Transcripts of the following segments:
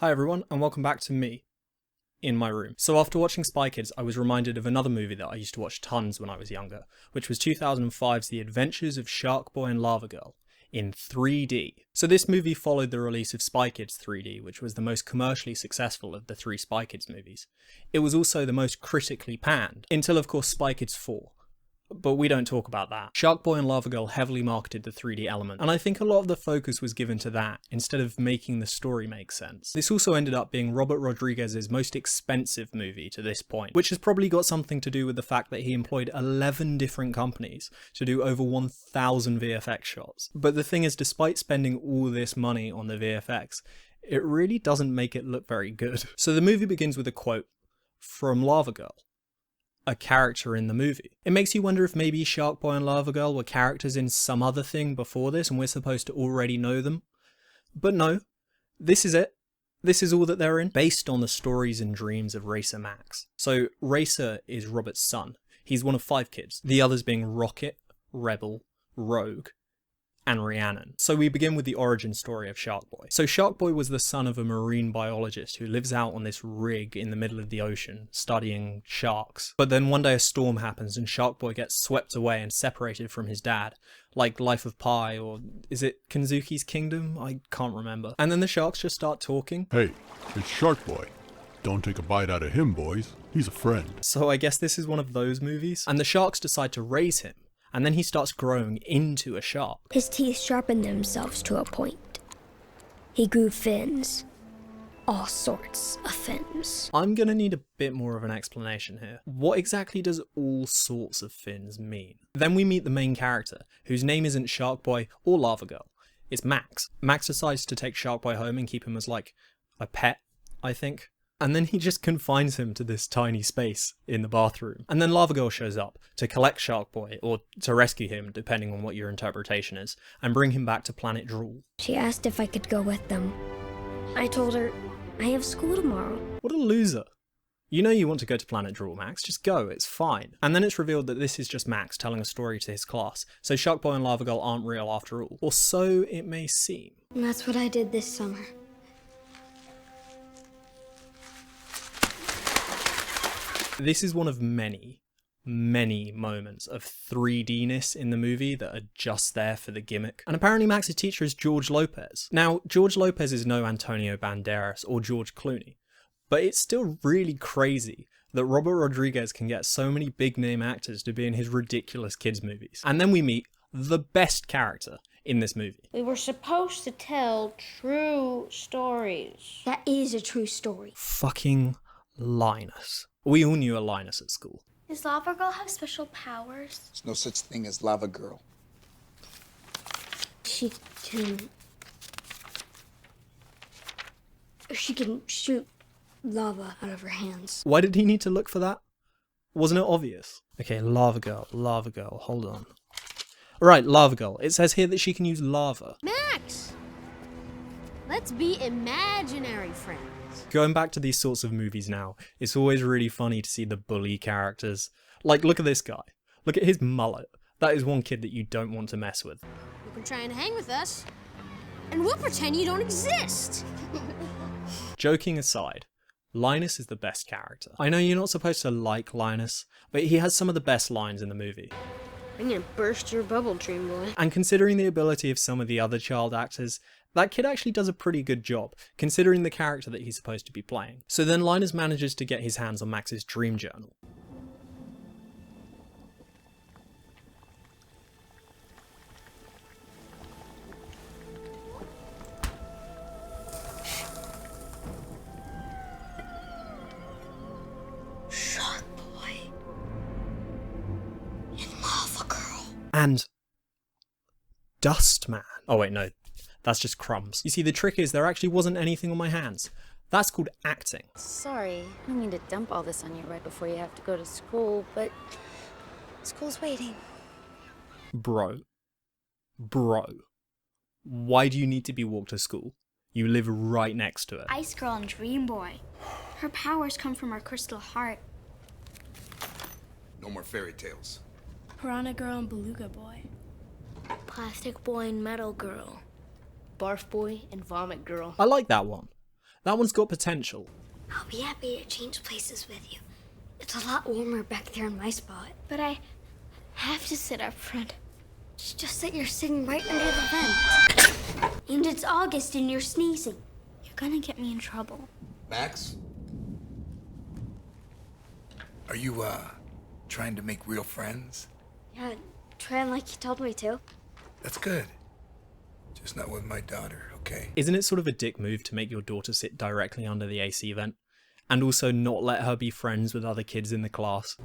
Hi everyone, and welcome back to me, in my room. So after watching Spy Kids, I was reminded of another movie that I used to watch tons when I was younger, which was 2005's The Adventures of Sharkboy and Lavagirl, in 3D. So this movie followed the release of Spy Kids 3D, which was the most commercially successful of the three Spy Kids movies. It was also the most critically panned, until of course Spy Kids 4. But we don't talk about that. Sharkboy and Lavagirl heavily marketed the 3D element, and I think a lot of the focus was given to that, instead of making the story make sense. This also ended up being Robert Rodriguez's most expensive movie to this point, which has probably got something to do with the fact that he employed 11 different companies to do over 1,000 VFX shots. But the thing is, despite spending all this money on the VFX, it really doesn't make it look very good. So the movie begins with a quote from Lavagirl, a character in the movie. It makes you wonder if maybe Sharkboy and Lavagirl were characters in some other thing before this and we're supposed to already know them. But no, this is it. This is all that they're in, based on the stories and dreams of Racer Max. So Racer is Robert's son. He's one of 5 kids, the others being Rocket, Rebel, Rogue, and Rhiannon. So we begin with the origin story of Sharkboy. So Sharkboy was the son of a marine biologist who lives out on this rig in the middle of the ocean studying sharks. But then one day a storm happens and Sharkboy gets swept away and separated from his dad, like Life of Pi, or is it Kenzuki's Kingdom? I can't remember. And then the sharks just start talking. Hey, it's Sharkboy. Don't take a bite out of him, boys. He's a friend. So I guess this is one of those movies. And the sharks decide to raise him. And then he starts growing into a shark. His teeth sharpened themselves to a point. He grew fins. All sorts of fins. I'm gonna need a bit more of an explanation here. What exactly does all sorts of fins mean? Then we meet the main character, whose name isn't Sharkboy or Lavagirl. It's Max. Max decides to take Sharkboy home and keep him as like a pet, I think. And then he just confines him to this tiny space in the bathroom. And then Lavagirl shows up to collect Sharkboy, or to rescue him, depending on what your interpretation is, and bring him back to Planet Drool. She asked if I could go with them. I told her, I have school tomorrow. What a loser. You know you want to go to Planet Drool, Max. Just go, it's fine. And then it's revealed that this is just Max telling a story to his class, so Sharkboy and Lavagirl aren't real after all. Or so it may seem. And that's what I did this summer. This is one of many moments of 3D-ness in the movie that are just there for the gimmick. And apparently Max's teacher is George Lopez. Now, George Lopez is no Antonio Banderas or George Clooney, but it's still really crazy that Robert Rodriguez can get so many big-name actors to be in his ridiculous kids' movies. And then we meet the best character in this movie. We were supposed to tell true stories. That is a true story. Fucking Linus. We all knew a Linus at school. Does Lavagirl have special powers? There's no such thing as Lavagirl. She can shoot lava out of her hands. Why did he need to look for that? Wasn't it obvious? Okay, Lavagirl, hold on. Right, Lavagirl. It says here that she can use lava. Max! Let's be imaginary friends. Going back to these sorts of movies now, it's always really funny to see the bully characters. Like, look at this guy. Look at his mullet. That is one kid that you don't want to mess with. You can try and hang with us, and we'll pretend you don't exist. Joking aside, Linus is the best character. I know you're not supposed to like Linus, but he has some of the best lines in the movie. I'm gonna burst your bubble, dream boy. And considering the ability of some of the other child actors, that kid actually does a pretty good job, considering the character that he's supposed to be playing. So then Linus manages to get his hands on Max's dream journal. Sharkboy and Lavagirl. And Dustman. Oh wait, no. That's just crumbs. You see, the trick is there actually wasn't anything on my hands. That's called acting. Sorry, I don't mean to dump all this on you right before you have to go to school, but school's waiting. Bro. Why do you need to be walked to school? You live right next to it. Ice Girl and Dream Boy. Her powers come from her crystal heart. No more fairy tales. Piranha Girl and Beluga Boy. Plastic Boy and Metal Girl. Barf Boy and Vomit Girl. I like that one. That one's got potential. I'll be happy to change places with you. It's a lot warmer back there in my spot. But I have to sit up front. It's just that you're sitting right under the vent. And it's August and you're sneezing. You're gonna get me in trouble. Max? Are you, trying to make real friends? Yeah, trying like you told me to. That's good. Just not with my daughter, okay? Isn't it sort of a dick move to make your daughter sit directly under the AC vent? And also not let her be friends with other kids in the class?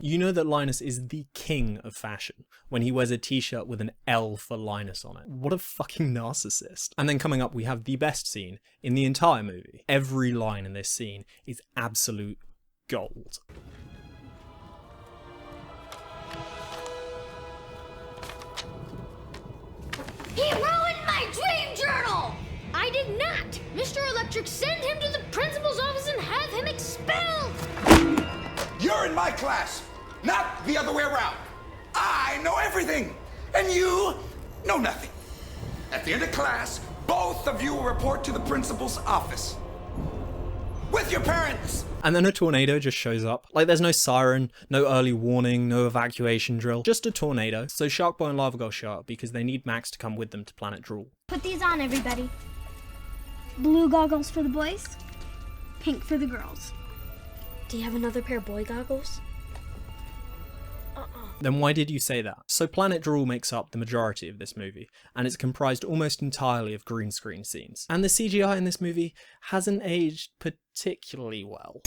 You know that Linus is the king of fashion when he wears a t-shirt with an L for Linus on it. What a fucking narcissist. And then coming up we have the best scene in the entire movie. Every line in this scene is absolute gold. He ruined my dream journal! I did not! Mr. Electric, send him to the principal's office and have him expelled! You're in my class, not the other way around. I know everything, and you know nothing. At the end of class, both of you will report to the principal's office. With your parents! And then a tornado just shows up. Like, there's no siren, no early warning, no evacuation drill, just a tornado. So Sharkboy and Lavagirl show up because they need Max to come with them to Planet Drool. Put these on, everybody. Blue goggles for the boys, pink for the girls. Do you have another pair of boy goggles? Then why did you say that? So Planet Drool makes up the majority of this movie, and it's comprised almost entirely of green screen scenes. And the CGI in this movie hasn't aged particularly well.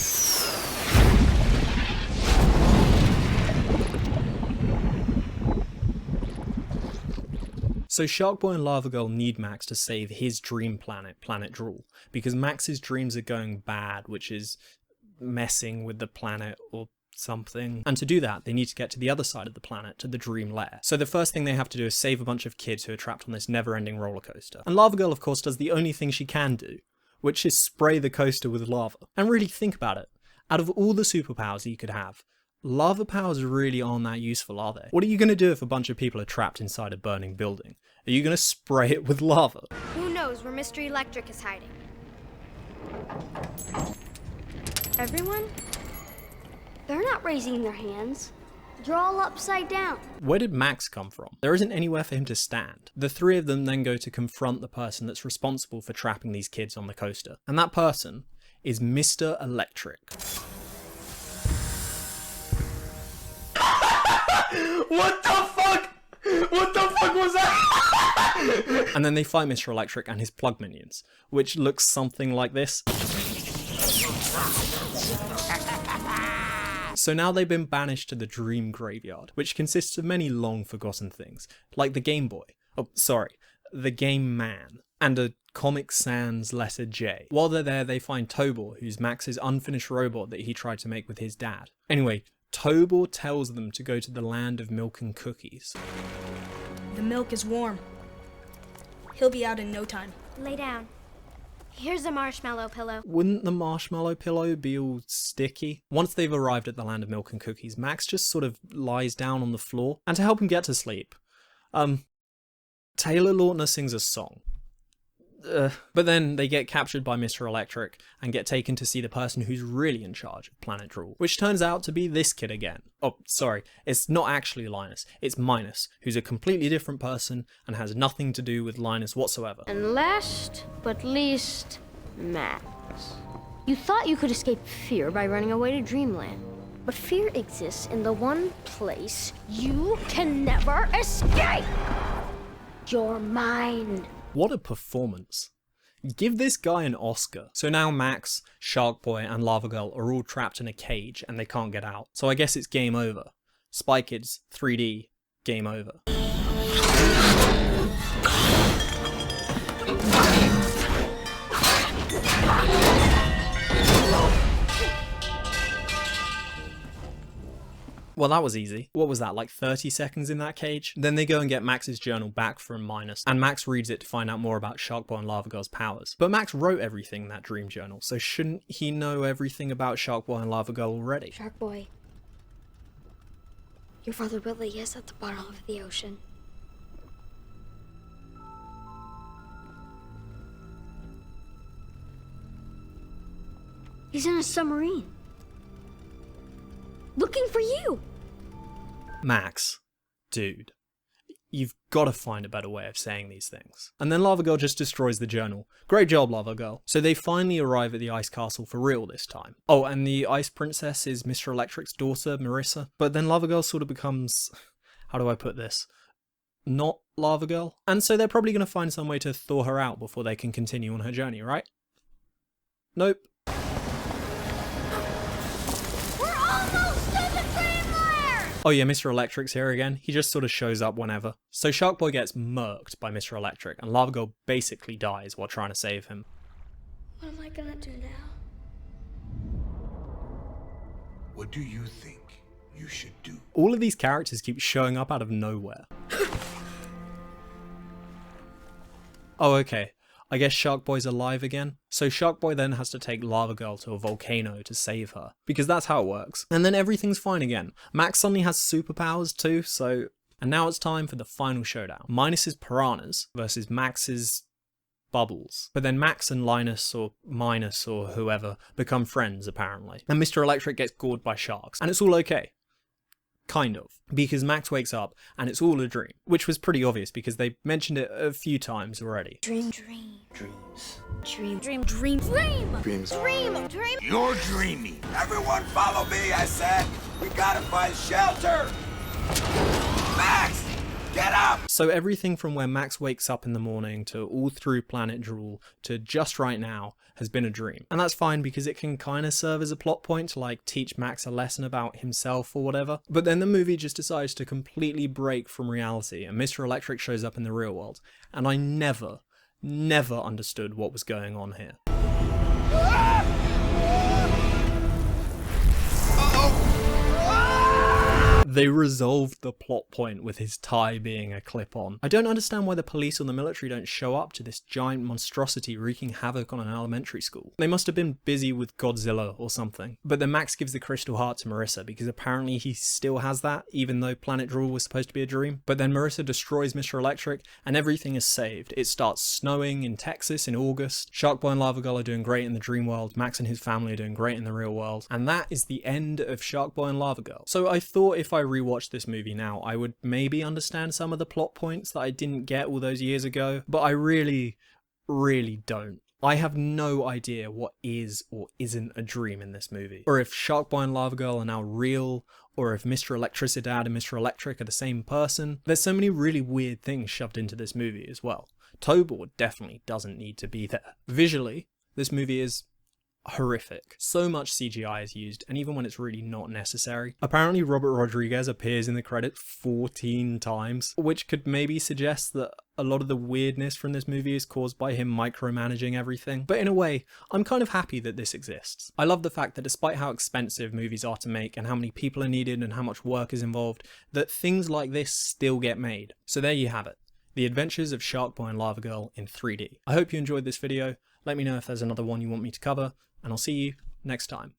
So Sharkboy and Lavagirl need Max to save his dream planet, Planet Drool, because Max's dreams are going bad, which is messing with the planet or something. And to do that, they need to get to the other side of the planet, to the dream lair. So the first thing they have to do is save a bunch of kids who are trapped on this never-ending roller coaster. And Lavagirl, of course, does the only thing she can do, which is spray the coaster with lava. And really think about it. Out of all the superpowers you could have, lava powers really aren't that useful, are they? What are you going to do if a bunch of people are trapped inside a burning building? Are you going to spray it with lava? Who knows where Mr. Electric is hiding? Everyone? They're not raising their hands. They're all upside down. Where did Max come from? There isn't anywhere for him to stand. The three of them then go to confront the person that's responsible for trapping these kids on the coaster. And that person is Mr. Electric. What the fuck? What the fuck was that? And then they fight Mr. Electric and his plug minions, which looks something like this. So now they've been banished to the Dream Graveyard, which consists of many long forgotten things, like the Game Boy, the Game Man, and a Comic Sans letter J. While they're there, they find Tobor, who's Max's unfinished robot that he tried to make with his dad. Anyway, Tobor tells them to go to the land of milk and cookies. The milk is warm. He'll be out in no time. Lay down. Here's a marshmallow pillow. Wouldn't the marshmallow pillow be all sticky? Once they've arrived at the land of milk and cookies, Max just sort of lies down on the floor, and to help him get to sleep, Taylor Lautner sings a song. But then they get captured by Mr. Electric and get taken to see the person who's really in charge of Planet Drool, which turns out to be this kid again. Oh, sorry, it's not actually Linus, it's Minus, who's a completely different person and has nothing to do with Linus whatsoever. And last but least, Max. You thought you could escape fear by running away to Dreamland. But fear exists in the one place you can never escape! Your mind. What a performance. Give this guy an Oscar. So now Max, Sharkboy and Lavagirl are all trapped in a cage and they can't get out. So I guess it's game over. Spy Kids 3D, game over. Well, that was easy. What was that, like 30 seconds in that cage? Then they go and get Max's journal back from Minus, and Max reads it to find out more about Sharkboy and Lavagirl's powers. But Max wrote everything in that dream journal, so shouldn't he know everything about Sharkboy and Lavagirl already? Sharkboy, your father really is at the bottom of the ocean. He's in a submarine. Looking for you. Max, dude, you've got to find a better way of saying these things. And then Lavagirl just destroys the journal. Great job, Lavagirl. So they finally arrive at the ice castle for real this time. Oh, and the ice princess is Mr. Electric's daughter, Marissa. But then Lavagirl sort of becomes, how do I put this? Not Lavagirl. And so they're probably going to find some way to thaw her out before they can continue on her journey, right? Nope. Oh yeah, Mr. Electric's here again. He just sort of shows up whenever. So Sharkboy gets murked by Mr. Electric, and Lavagirl basically dies while trying to save him. What am I gonna do now? What do you think you should do? All of these characters keep showing up out of nowhere. Oh, okay. I guess Sharkboy's alive again. So Sharkboy then has to take Lavagirl to a volcano to save her, because that's how it works. And then everything's fine again. Max suddenly has superpowers too, so... And now it's time for the final showdown. Minus's piranhas versus Max's bubbles. But then Max and Linus, or Minus, or whoever, become friends apparently. And Mr. Electric gets gored by sharks. And it's all okay. Kind of. Because Max wakes up and it's all a dream. Which was pretty obvious because they mentioned it a few times already. Dream. Dreams. Dream. You're dreaming. Everyone follow me, I said. We gotta find shelter. Max, get up. So everything from where Max wakes up in the morning to all through Planet Drool to just right now has been a dream. And that's fine because it can kind of serve as a plot point to like teach Max a lesson about himself or whatever. But then the movie just decides to completely break from reality and Mr. Electric shows up in the real world. And I never understood what was going on here. They resolved the plot point with his tie being a clip-on. I don't understand why the police or the military don't show up to this giant monstrosity wreaking havoc on an elementary school. They must have been busy with Godzilla or something. But then Max gives the crystal heart to Marissa because apparently he still has that, even though Planet Drool was supposed to be a dream. But then Marissa destroys Mr. Electric and everything is saved. It starts snowing in Texas in August. Sharkboy and Lavagirl are doing great in the dream world. Max and his family are doing great in the real world. And that is the end of Sharkboy and Lavagirl. So I thought if I rewatched this movie now, I would maybe understand some of the plot points that I didn't get all those years ago, but I really don't. I have no idea what is or isn't a dream in this movie, or if Sharkboy and Lavagirl are now real, or if Mr. Electricidad and Mr. Electric are the same person. There's so many really weird things shoved into this movie as well. Tobor definitely doesn't need to be there. Visually, this movie is horrific. So much CGI is used, and even when it's really not necessary. Apparently Robert Rodriguez appears in the credits 14 times, which could maybe suggest that a lot of the weirdness from this movie is caused by him micromanaging everything. But in a way, I'm kind of happy that this exists. I love the fact that despite how expensive movies are to make and how many people are needed and how much work is involved, that things like this still get made. So there you have it. The Adventures of Sharkboy and Lavagirl in 3D. I hope you enjoyed this video. Let me know if there's another one you want me to cover, and I'll see you next time.